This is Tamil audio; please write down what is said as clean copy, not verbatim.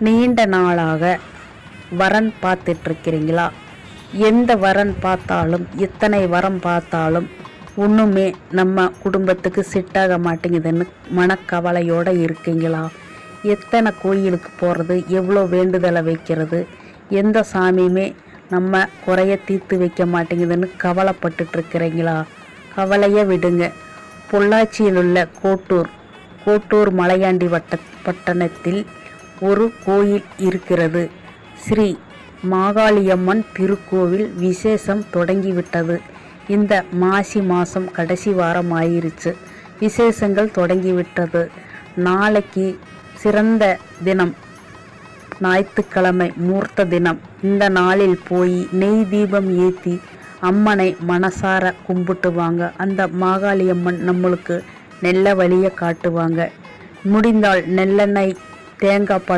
நீண்ட நாளாக வரன் பார்த்துட்ருக்கிறீங்களா? எந்த வரன் பார்த்தாலும், எத்தனை வரம் பார்த்தாலும் ஒன்றுமே நம்ம குடும்பத்துக்கு செட்டாக மாட்டேங்குதுன்னு மனக்கவலையோடு இருக்கீங்களா? எத்தனை கோயிலுக்கு போகிறது, எவ்வளோ வேண்டுதலை வைக்கிறது, எந்த சாமியுமே நம்ம குறைய தீர்த்து வைக்க மாட்டேங்குதுன்னு கவலைப்பட்டுட்ருக்கிறீங்களா? கவலையை விடுங்க. பொள்ளாச்சியில் உள்ள கோட்டூர் மலையாண்டி பட்டணத்தில் ஒரு கோயில் இருக்கிறது. ஸ்ரீ மாகாளியம்மன் திருக்கோவில் விசேஷம் தொடங்கிவிட்டது. இந்த மாசி மாதம் கடைசி வாரம் ஆயிருச்சு. விசேஷங்கள் தொடங்கிவிட்டது. நாளைக்கு சிறந்த தினம், ஞாயிற்றுக்கிழமை மூர்த்த தினம். இந்த நாளில் போய் நெய் தீபம் ஏற்றி அம்மனை மனசார கும்பிட்டு வாங்க. அந்த மாகாளியம்மன் நம்மளுக்கு நல்ல வழியை காட்டுவாங்க. முடிந்தால் நல்லெண்ணெய், தேங்காய்